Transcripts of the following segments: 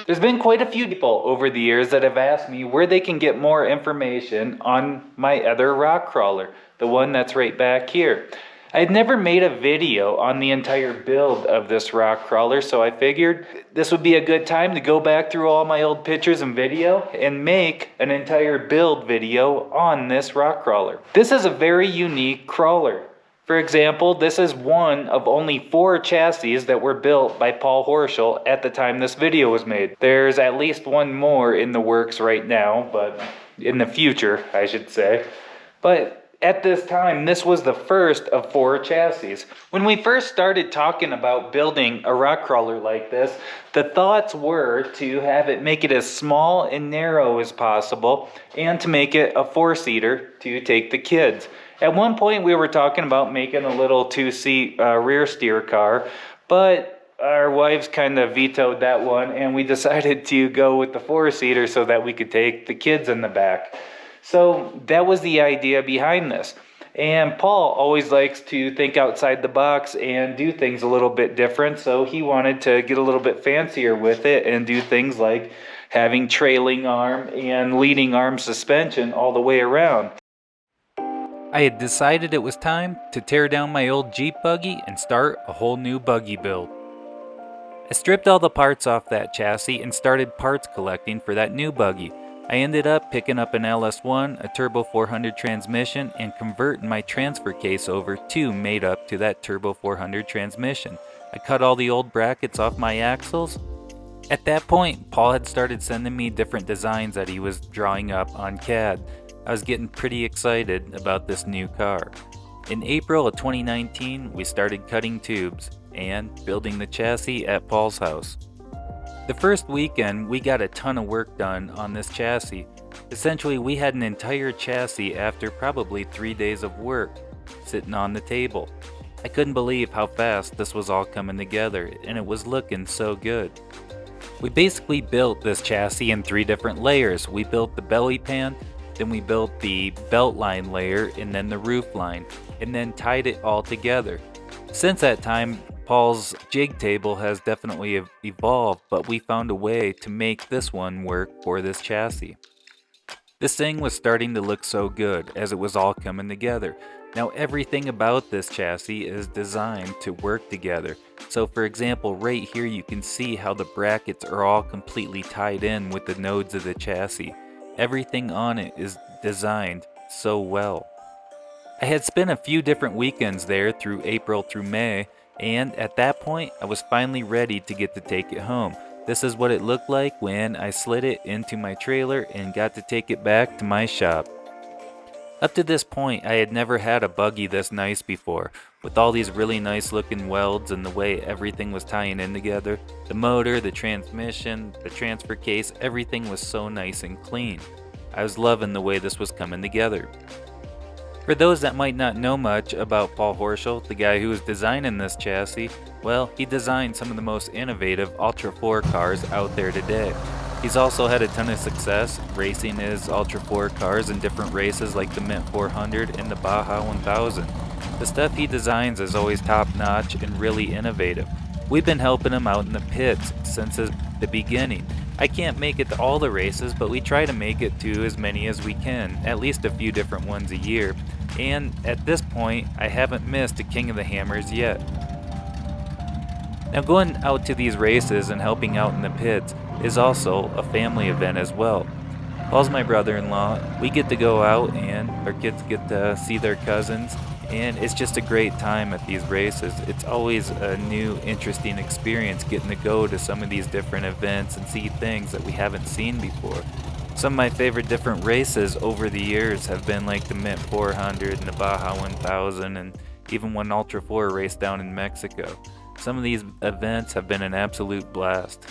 There's been quite a few people over the years that have asked me where they can get more information on my other rock crawler, the one that's right back here. I had never made a video on the entire build of this rock crawler, so I figured this would be a good time to go back through all my old pictures and video and make an entire build video on this rock crawler. This is a very unique crawler. For example, this is one of only 4 chassis that were built by Paul Horschel at the time this video was made. There's at least one more in the works right now, but in the future, I should say. But at this time, this was the first of 4 chassis. When we first started talking about building a rock crawler like this, the thoughts were to have it make it as small and narrow as possible and to make it a 4-seater to take the kids. At one point, we were talking about making a little 2-seat rear steer car, but our wives kind of vetoed that one and we decided to go with the 4-seater so that we could take the kids in the back. So that was the idea behind this. And Paul always likes to think outside the box and do things a little bit different. So he wanted to get a little bit fancier with it and do things like having trailing arm and leading arm suspension all the way around. I had decided it was time to tear down my old Jeep buggy and start a whole new buggy build. I stripped all the parts off that chassis and started parts collecting for that new buggy. I ended up picking up an LS1, a Turbo 400 transmission, and converting my transfer case over to made up to that Turbo 400 transmission. I cut all the old brackets off my axles. At that point, Paul had started sending me different designs that he was drawing up on CAD. I was getting pretty excited about this new car. In April of 2019, we started cutting tubes and building the chassis at Paul's house. The first weekend, we got a ton of work done on this chassis. Essentially, we had an entire chassis after probably 3 days of work sitting on the table. I couldn't believe how fast this was all coming together, and it was looking so good. We basically built this chassis in 3 different layers. We built the belly pan, then we built the belt line layer, and then the roof line, and then tied it all together. Since that time, Paul's jig table has definitely evolved, but we found a way to make this one work for this chassis. This thing was starting to look so good as it was all coming together. Now everything about this chassis is designed to work together. So for example, right here you can see how the brackets are all completely tied in with the nodes of the chassis. Everything on it is designed so well. I had spent a few different weekends there through April through May, and at that point I was finally ready to get to take it home. This is what it looked like when I slid it into my trailer and got to take it back to my shop. Up to this point, I had never had a buggy this nice before, with all these really nice looking welds and the way everything was tying in together. The motor, the transmission, the transfer case, everything was so nice and clean. I was loving the way this was coming together. For those that might not know much about Paul Horschel, the guy who was designing this chassis, well, he designed some of the most innovative Ultra 4 cars out there today. He's also had a ton of success racing his Ultra 4 cars in different races like the Mint 400 and the Baja 1000. The stuff he designs is always top notch and really innovative. We've been helping him out in the pits since the beginning. I can't make it to all the races, but we try to make it to as many as we can, at least a few different ones a year. And at this point, I haven't missed a King of the Hammers yet. Now going out to these races and helping out in the pits is also a family event as well. Paul's my brother-in-law. We get to go out and our kids get to see their cousins, and it's just a great time at these races. It's always a new, interesting experience getting to go to some of these different events and see things that we haven't seen before. Some of my favorite different races over the years have been like the Mint 400 and the Baja 1000 and even one Ultra 4 race down in Mexico. Some of these events have been an absolute blast.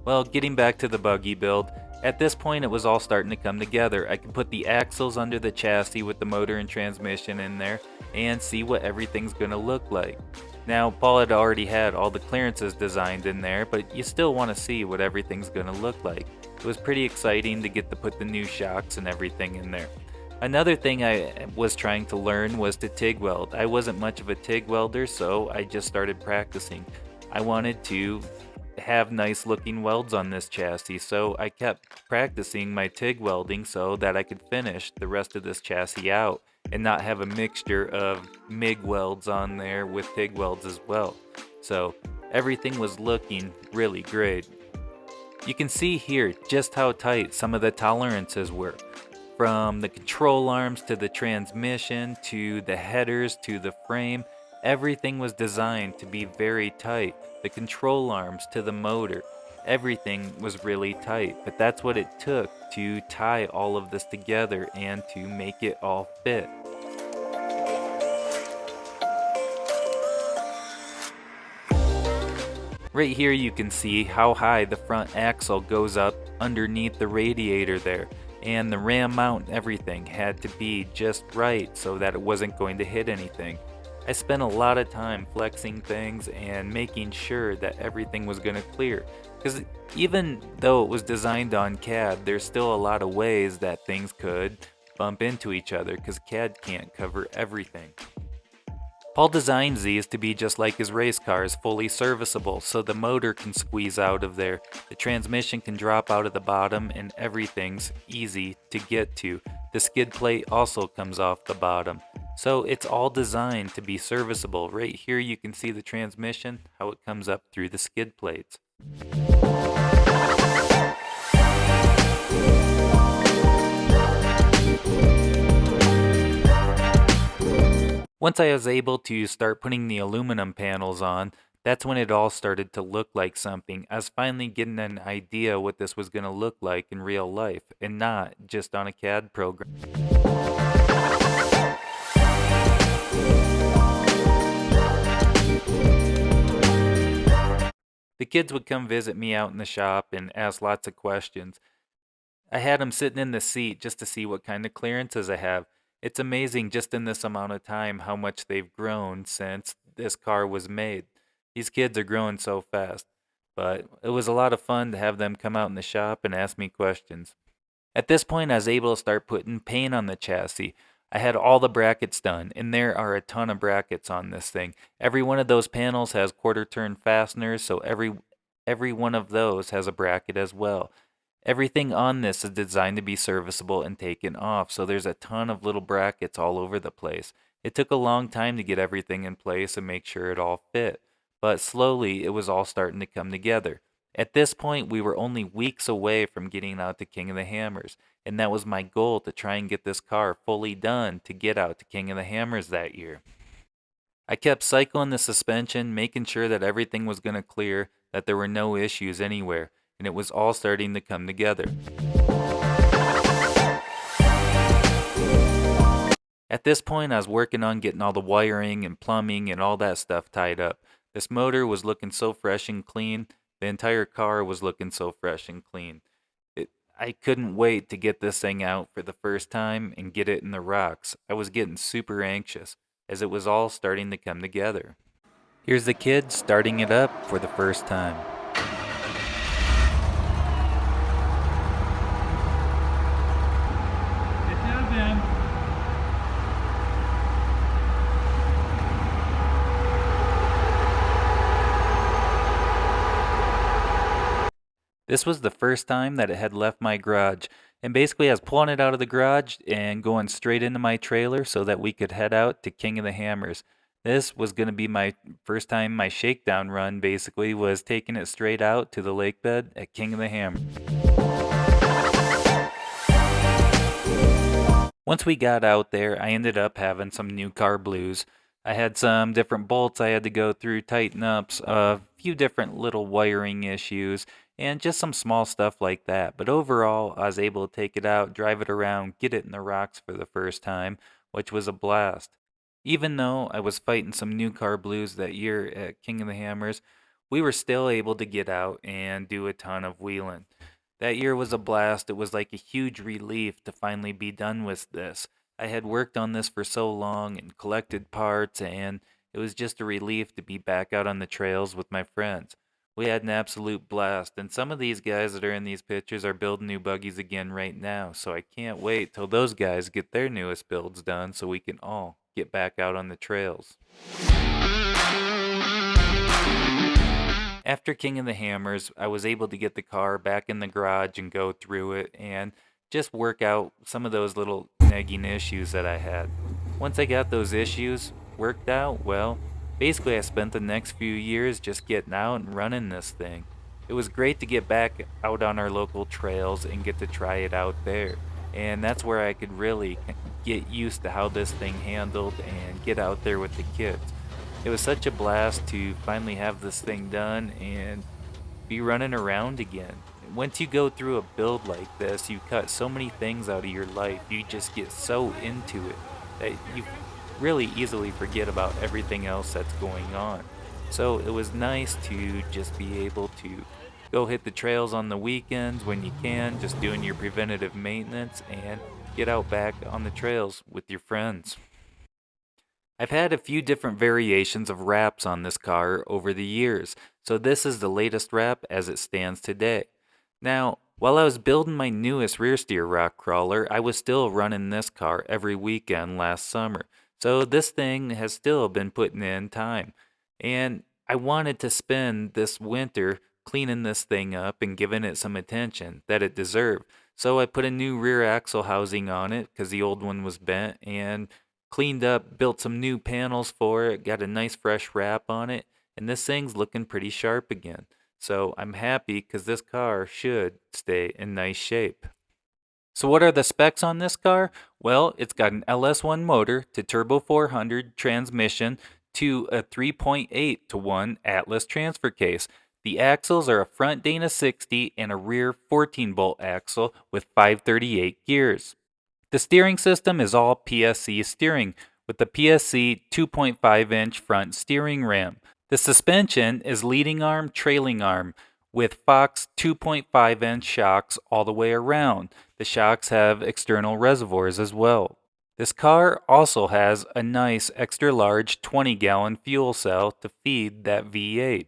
Well, getting back to the buggy build, at this point it was all starting to come together. I could put the axles under the chassis with the motor and transmission in there and see what everything's going to look like. Now, Paul had already had all the clearances designed in there, but you still want to see what everything's going to look like. It was pretty exciting to get to put the new shocks and everything in there. Another thing I was trying to learn was to TIG weld. I wasn't much of a TIG welder, so I just started practicing. I wanted to have nice looking welds on this chassis, so I kept practicing my TIG welding so that I could finish the rest of this chassis out and not have a mixture of MIG welds on there with TIG welds as well. So everything was looking really great. You can see here just how tight some of the tolerances were. From the control arms to the transmission to the headers to the frame, everything was designed to be very tight. The control arms to the motor, everything was really tight. But that's what it took to tie all of this together and to make it all fit. Right here you can see how high the front axle goes up underneath the radiator there, and the ram mount and everything had to be just right so that it wasn't going to hit anything. I spent a lot of time flexing things and making sure that everything was going to clear, because even though it was designed on CAD, there's still a lot of ways that things could bump into each other because CAD can't cover everything. Paul designed these to be just like his race cars, fully serviceable, so the motor can squeeze out of there, the transmission can drop out of the bottom, and everything's easy to get to. The skid plate also comes off the bottom. So it's all designed to be serviceable. Right here you can see the transmission, how it comes up through the skid plates. Once I was able to start putting the aluminum panels on, that's when it all started to look like something. I was finally getting an idea what this was going to look like in real life, and not just on a CAD program. The kids would come visit me out in the shop and ask lots of questions. I had them sitting in the seat just to see what kind of clearances I have. It's amazing just in this amount of time how much they've grown since this car was made. These kids are growing so fast. But it was a lot of fun to have them come out in the shop and ask me questions. At this point, I was able to start putting paint on the chassis. I had all the brackets done, and there are a ton of brackets on this thing. Every one of those panels has quarter-turn fasteners, so every one of those has a bracket as well. Everything on this is designed to be serviceable and taken off, so there's a ton of little brackets all over the place. It took a long time to get everything in place and make sure it all fit, but slowly it was all starting to come together. At this point, we were only weeks away from getting out to King of the Hammers, and that was my goal, to try and get this car fully done to get out to King of the Hammers that year. I kept cycling the suspension, making sure that everything was going to clear, that there were no issues anywhere, and it was all starting to come together. At this point, I was working on getting all the wiring and plumbing and all that stuff tied up. This motor was looking so fresh and clean. The entire car was looking so fresh and clean. I couldn't wait to get this thing out for the first time and get it in the rocks. I was getting super anxious as it was all starting to come together. Here's the kid starting it up for the first time. This was the first time that it had left my garage, and basically I was pulling it out of the garage and going straight into my trailer so that we could head out to King of the Hammers. This was going to be my first time. My shakedown run basically was taking it straight out to the lake bed at King of the Hammers. Once we got out there, I ended up having some new car blues. I had some different bolts I had to go through, tighten ups, a few different little wiring issues, and just some small stuff like that. But overall, I was able to take it out, drive it around, get it in the rocks for the first time, which was a blast. Even though I was fighting some new car blues that year at King of the Hammers, we were still able to get out and do a ton of wheeling. That year was a blast. It was like a huge relief to finally be done with this. I had worked on this for so long and collected parts, and it was just a relief to be back out on the trails with my friends. We had an absolute blast, and some of these guys that are in these pictures are building new buggies again right now, so I can't wait till those guys get their newest builds done so we can all get back out on the trails. After King of the Hammers, I was able to get the car back in the garage and go through it and just work out some of those little nagging issues that I had. Once I got those issues worked out, well, basically I spent the next few years just getting out and running this thing. It was great to get back out on our local trails and get to try it out there. And that's where I could really get used to how this thing handled and get out there with the kids. It was such a blast to finally have this thing done and be running around again. Once you go through a build like this, you cut so many things out of your life. You just get so into it that you really easily forget about everything else that's going on. So it was nice to just be able to go hit the trails on the weekends when you can, just doing your preventative maintenance and get out back on the trails with your friends. I've had a few different variations of wraps on this car over the years, so this is the latest wrap as it stands today. Now, while I was building my newest rear steer rock crawler, I was still running this car every weekend last summer, so this thing has still been putting in time. And I wanted to spend this winter cleaning this thing up and giving it some attention that it deserved. So I put a new rear axle housing on it because the old one was bent, and cleaned up, built some new panels for it, got a nice fresh wrap on it, and this thing's looking pretty sharp again. So I'm happy because this car should stay in nice shape. So what are the specs on this car? Well, it's got an LS1 motor to turbo 400 transmission to a 3.8 to 1 Atlas transfer case. The axles are a front Dana 60 and a rear 14-bolt axle with 538 gears. The steering system is all PSC steering with the PSC 2.5-inch front steering ram. The suspension is leading arm, trailing arm with Fox 2.5-inch shocks all the way around. The shocks have external reservoirs as well. This car also has a nice extra large 20-gallon fuel cell to feed that V8.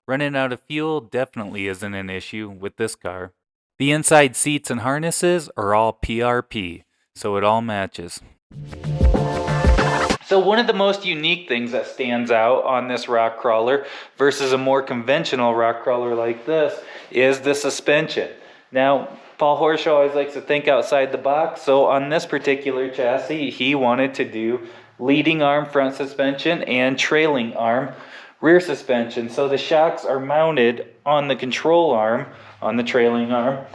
Running out of fuel definitely isn't an issue with this car. The inside seats and harnesses are all PRP, so it all matches. So one of the most unique things that stands out on this rock crawler versus a more conventional rock crawler like this is the suspension. Now, Paul Horschel always likes to think outside the box, so on this particular chassis, he wanted to do leading arm front suspension and trailing arm rear suspension. So the shocks are mounted on the control arm, on the trailing arm,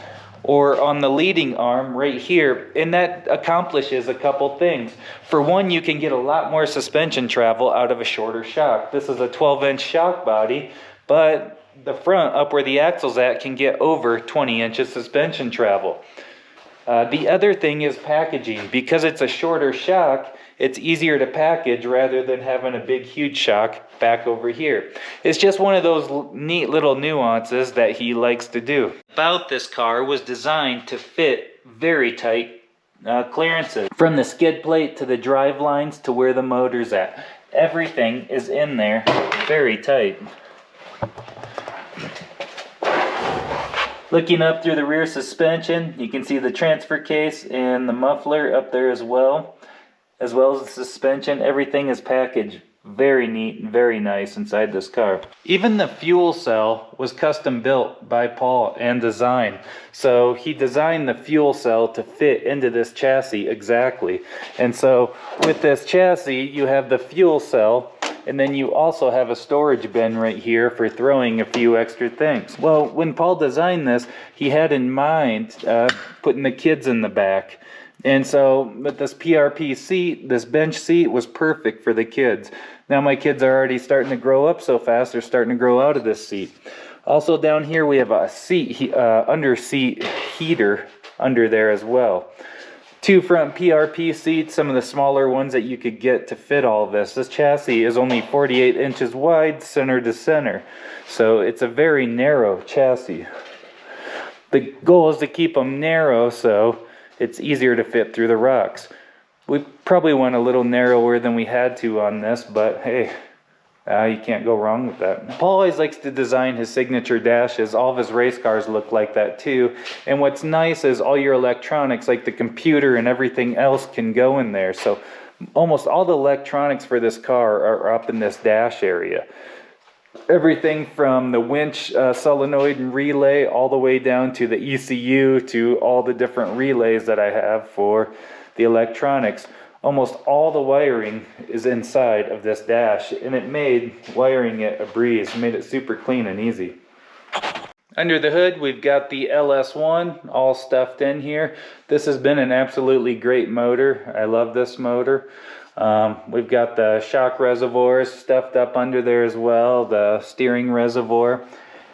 or on the leading arm right here, and that accomplishes a couple things. For one, you can get a lot more suspension travel out of a shorter shock. This is a 12-inch shock body, but the front, up where the axle's at, can get over 20 inches suspension travel. The other thing is packaging. Because it's a shorter shock, it's easier to package rather than having a big huge shock back over here. It's just one of those neat little nuances that he likes to do. About this car was designed to fit very tight clearances. From the skid plate to the drive lines to where the motor's at. Everything is in there very tight. Looking up through the rear suspension, you can see the transfer case and the muffler up there as well as the suspension. Everything is packaged very neat and very nice inside this car. Even the fuel cell was custom built by Paul and designed. So he designed the fuel cell to fit into this chassis exactly. And so with this chassis, you have the fuel cell, and then you also have a storage bin right here for throwing a few extra things. Well, when Paul designed this, he had in mind putting the kids in the back. And so with this PRP seat, this bench seat was perfect for the kids. Now my kids are already starting to grow up so fast, they're starting to grow out of this seat. Also down here we have a under seat heater under there as well. Two front PRP seats, some of the smaller ones that you could get to fit all of this. This chassis is only 48 inches wide, center to center. So it's a very narrow chassis. The goal is to keep them narrow so it's easier to fit through the rocks. We probably went a little narrower than we had to on this, but hey, you can't go wrong with that. Paul always likes to design his signature dashes. All of his race cars look like that too. And what's nice is all your electronics, like the computer and everything else, can go in there. So almost all the electronics for this car are up in this dash area. everything from the winch solenoid and relay all the way down to the ECU to all the different relays that I have for the electronics. Almost all the wiring is inside of this dash, and it made wiring it a breeze. It made it super clean and easy. Under the hood, we've got the LS1 all stuffed in here. This has been an absolutely great motor. I love this motor. We've got the shock reservoirs stuffed up under there as well, the steering reservoir,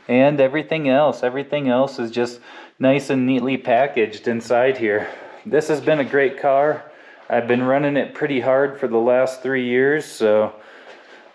and everything else. Everything else is just nice and neatly packaged inside here. This has been a great car. I've been running it pretty hard for the last 3 years, so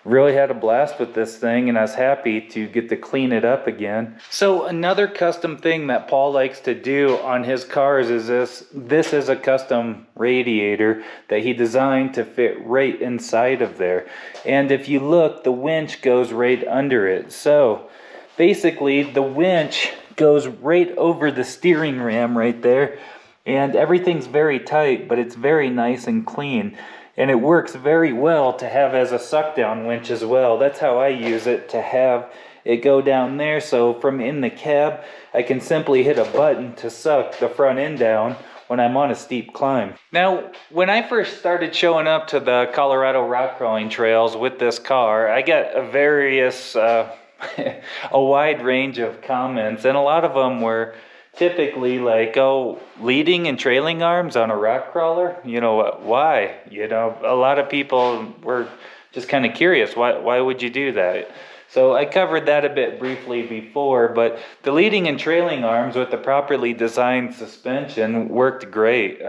really had a blast with this thing, and I was happy to get to clean it up again. So another custom thing that Paul likes to do on his cars is this is a custom radiator that he designed to fit right inside of there. And if you look, the winch goes right under it. So basically the winch goes right over the steering ram right there, and everything's very tight, but it's very nice and clean. And it works very well to have as a suck down winch as well. That's how I use it, to have it go down there. So from in the cab, I can simply hit a button to suck the front end down when I'm on a steep climb. Now, when I first started showing up to the Colorado rock crawling trails with this car, I got a wide range of comments, and a lot of them were typically like, oh, leading and trailing arms on a rock crawler? You know, why? You know, a lot of people were just kind of curious, why would you do that? So I covered that a bit briefly before, but the leading and trailing arms with the properly designed suspension worked great.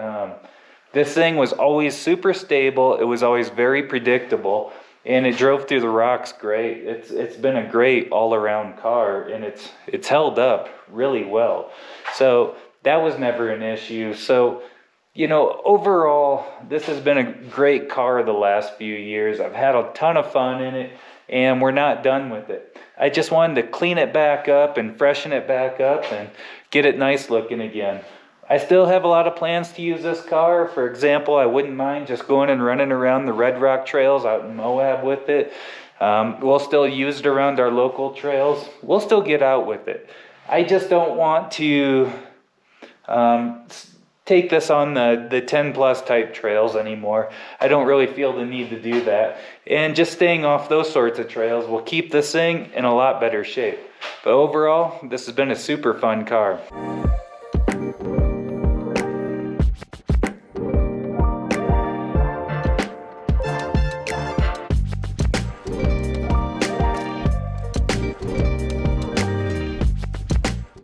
This thing was always super stable, it was always very predictable, and it drove through the rocks great. It's been a great all-around car, and it's held up really well. So that was never an issue. So, you know, overall, this has been a great car the last few years. I've had a ton of fun in it, and we're not done with it. I just wanted to clean it back up and freshen it back up and get it nice looking again. I still have a lot of plans to use this car. For example, I wouldn't mind just going and running around the Red Rock trails out in Moab with it. We'll still use it around our local trails. We'll still get out with it. I just don't want to take this on the 10 plus type trails anymore. I don't really feel the need to do that. And just staying off those sorts of trails will keep this thing in a lot better shape. But overall, this has been a super fun car.